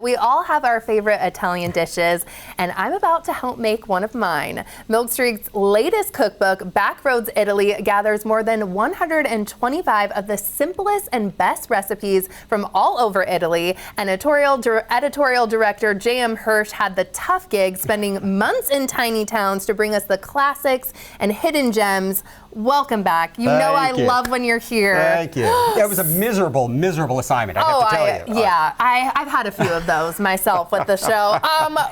we all have our favorite Italian dishes, and I'm about to help make one of mine. Milk Street's latest cookbook, Backroads Italy, gathers more than 125 of the simplest and best recipes from all over Italy. And editorial director J.M. Hirsch had the tough gig, spending months in tiny towns to bring us the classics and hidden gems. Welcome back. You know I love when you're here. Thank you. It was a miserable assignment, I have to tell you. Yeah, I've had a few of those myself with the show.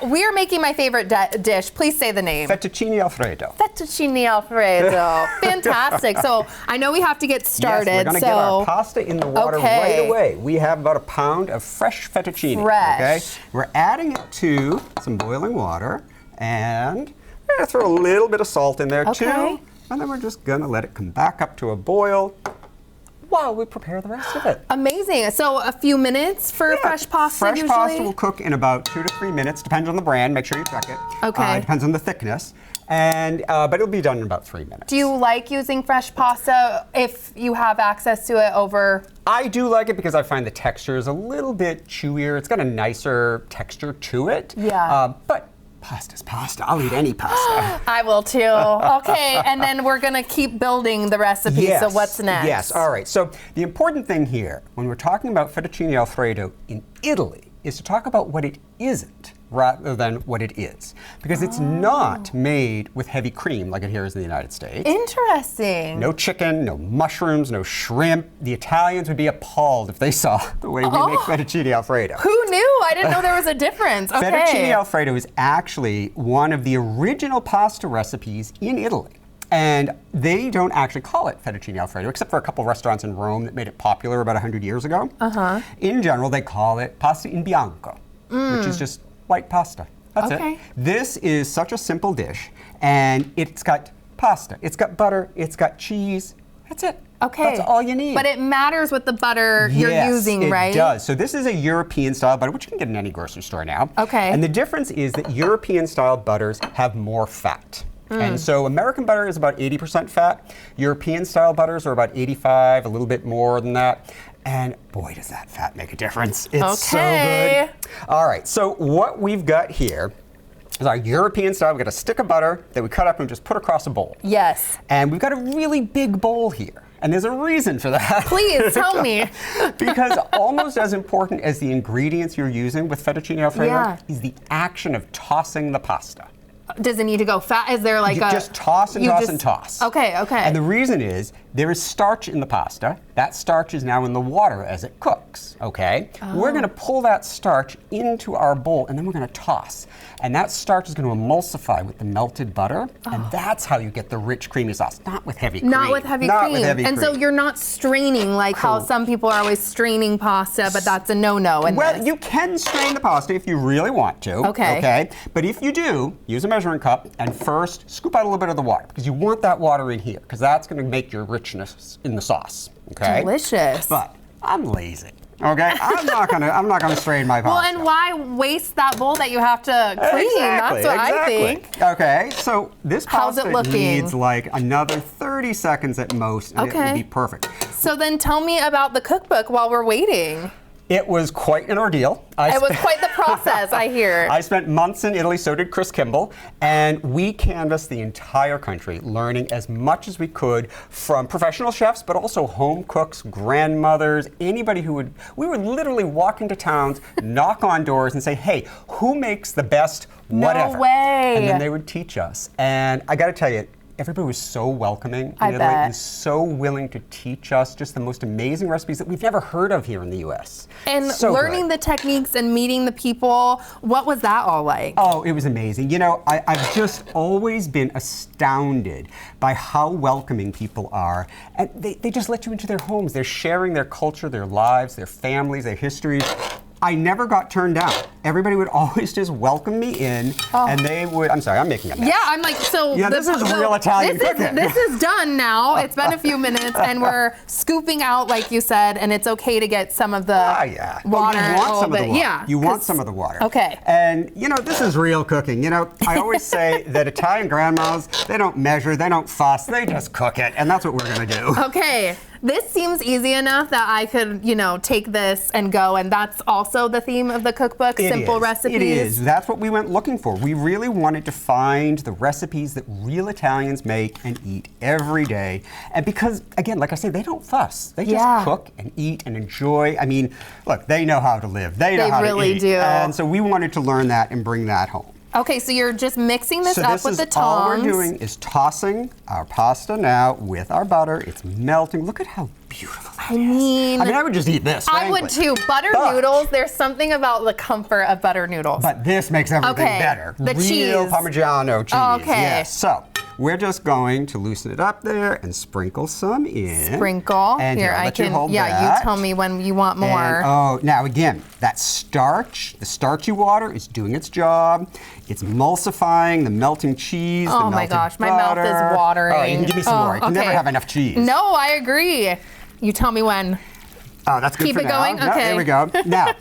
We are making my favorite dish. Please say the name. Fettucine Alfredo. Fettucine Alfredo. Fantastic. So I know we have to get started. Yes, we're going to get our pasta in the water right away. We have about a pound of fresh fettuccine. Okay? We're adding it to some boiling water, and we're going to throw a little bit of salt in there too. And then we're just going to let it come back up to a boil while we prepare the rest of it. Amazing. So a few minutes for fresh pasta Fresh usually? pasta will cook in about 2 to 3 minutes. Depends on the brand. Make sure you check it. Okay. Depends on the thickness. And but it'll be done in about 3 minutes. Do you like using fresh pasta if you have access to it over? I do like it because I find the texture is a little bit chewier. It's got a nicer texture to it. Yeah. But pasta's pasta. I'll eat any pasta. I will too. Okay, and then we're gonna keep building the recipe. Yes. So what's next? Yes, all right. So the important thing here, when we're talking about fettuccine Alfredo in Italy, is to talk about what it isn't rather than what it is. Because it's not made with heavy cream like it here is in the United States. Interesting. No chicken, no mushrooms, no shrimp. The Italians would be appalled if they saw the way we make fettuccine Alfredo. Who knew? I didn't know there was a difference. Okay. Fettuccine Alfredo is actually one of the original pasta recipes in Italy. And they don't actually call it fettuccine Alfredo, except for a couple restaurants in Rome that made it popular about 100 years ago. In general, they call it pasta in bianco, which is just white pasta. That's it. This is such a simple dish, and it's got pasta, it's got butter, it's got cheese. That's it. Okay. That's all you need. But it matters what the butter you're using, right? Yes, it does. So this is a European-style butter, which you can get in any grocery store now. Okay. And the difference is that European-style butters have more fat. And so American butter is about 80% fat. European-style butters are about 85, a little bit more than that. And boy, does that fat make a difference. It's so good. All right, so what we've got here is our European style. We've got a stick of butter that we cut up and just put across a bowl. Yes. And we've got a really big bowl here. And there's a reason for that. Please tell me. Because almost as important as the ingredients you're using with fettuccine Alfredo is the action of tossing the pasta. Does it need to go fat? Is there like just toss and toss and toss. Okay, okay. And the reason is there is starch in the pasta. That starch is now in the water as it cooks, okay? We're going to pull that starch into our bowl, and then we're going to toss. And that starch is going to emulsify with the melted butter, and that's how you get the rich, creamy sauce. Not with heavy cream. Not with heavy cream. And so you're not straining like how some people are always straining pasta, but that's a no-no in Well, this. you can strain the pasta if you really want to. Okay. But if you do, use a measuring cup and first scoop out a little bit of the water, because you want that water in here, because that's going to make your richness in the sauce. Okay. Delicious. But I'm lazy. Okay, I'm not gonna strain my pasta. Well, and why waste that bowl that you have to clean? That's what I think. Okay, so this How's pasta it looking? needs like another 30 seconds at most, and it will be perfect. So then tell me about the cookbook while we're waiting. It was quite an ordeal. It was quite the process, I hear. I spent months in Italy, so did Chris Kimball, and we canvassed the entire country, learning as much as we could from professional chefs, but also home cooks, grandmothers, anybody who would. We would literally walk into towns, knock on doors, and say, hey, who makes the best whatever? No way. And then they would teach us. And I gotta tell you, everybody was so welcoming in Italy and so willing to teach us just the most amazing recipes that we've never heard of here in the U.S. And learning the techniques and meeting the people, what was that all like? Oh, it was amazing. You know, I've just always been astounded by how welcoming people are. And they just let you into their homes. They're sharing their culture, their lives, their families, their histories. I never got turned down. Everybody would always just welcome me in, and they would. I'm sorry, I'm making a mess. Yeah, I'm like, so. Yeah, this is real Italian cooking. This is done now. It's been a few minutes, and we're scooping out, like you said, and it's okay to get some of the water. You want some of the water. Yeah, you want some of the water. Okay. And you know, this is real cooking. You know, I always say that Italian grandmas, they don't measure, they don't fuss, they just cook it, and that's what we're gonna do. Okay. This seems easy enough that I could, take this and go, and that's also the theme of the cookbook, simple recipes. It is. That's what we went looking for. We really wanted to find the recipes that real Italians make and eat every day. And because, again, like I say, they don't fuss. They just cook and eat and enjoy. I mean, look, they know how to live. They know how to eat. They really do. And so we wanted to learn that and bring that home. Okay, so you're just mixing this up with the tongs. All we're doing is tossing our pasta now with our butter. It's melting. Look at how beautiful that is. I would just eat this, frankly. I would too. Butter noodles, there's something about the comfort of butter noodles. But this makes everything better. The Real cheese. Parmigiano cheese. Okay. Yes. So we're just going to loosen it up there and sprinkle some in. Sprinkle. And here, I can hold that. You tell me when you want more. And, now again, that starch, the starchy water is doing its job. It's emulsifying the melting cheese, the melted my gosh, my butter. mouth is watering. All right, you can give me some more. You can never have enough cheese. No, I agree. You tell me when. Oh, that's good Keep for it now. going? No, Okay. there we go. Now,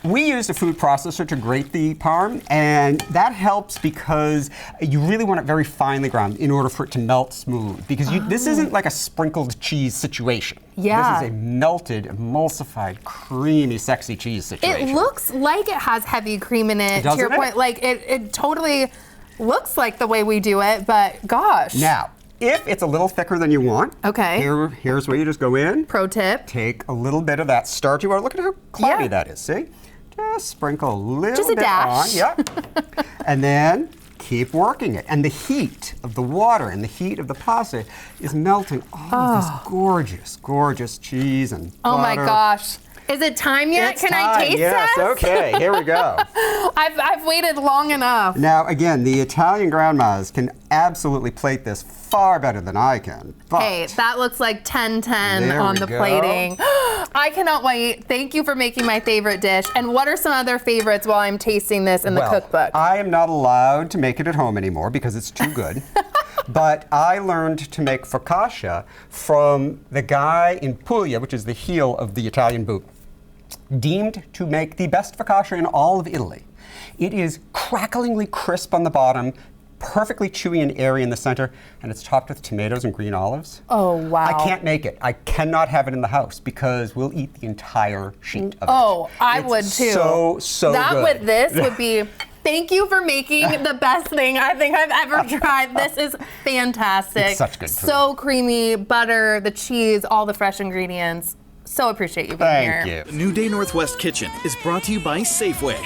we used a food processor to grate the parm, and that helps because you really want it very finely ground in order for it to melt smooth. Because this isn't like a sprinkled cheese situation. Yeah. This is a melted, emulsified, creamy, sexy cheese situation. It looks like it has heavy cream in it. Doesn't to your point, like it totally looks like the way we do it, but gosh. Now, if it's a little thicker than you want, here's where you just go in. Pro tip. Take a little bit of that starchy water. Look at how cloudy that is, see? Just sprinkle a little bit dash. on. Yep. And then keep working it. And the heat of the water and the heat of the pasta is melting all of this gorgeous, gorgeous cheese and butter. Oh my gosh. Is it time yet? It's Can time. I taste Yes, this? okay, here we go. I've waited long enough. Now, again, the Italian grandmas can absolutely plate this far better than I can. But hey, that looks like 10-10 on the plating. I cannot wait. Thank you for making my favorite dish. And what are some other favorites while I'm tasting this in the cookbook? I am not allowed to make it at home anymore because it's too good. But I learned to make focaccia from the guy in Puglia, which is the heel of the Italian boot, deemed to make the best focaccia in all of Italy. It is cracklingly crisp on the bottom, perfectly chewy and airy in the center, and it's topped with tomatoes and green olives. Oh, wow. I can't make it. I cannot have it in the house because we'll eat the entire sheet of it. Oh, I would too. So that good. With this would be, thank you for making the best thing I think I've ever tried. This is fantastic. It's such good food. So creamy, butter, the cheese, all the fresh ingredients. So appreciate you being here. Thank you. The New Day Northwest Kitchen is brought to you by Safeway.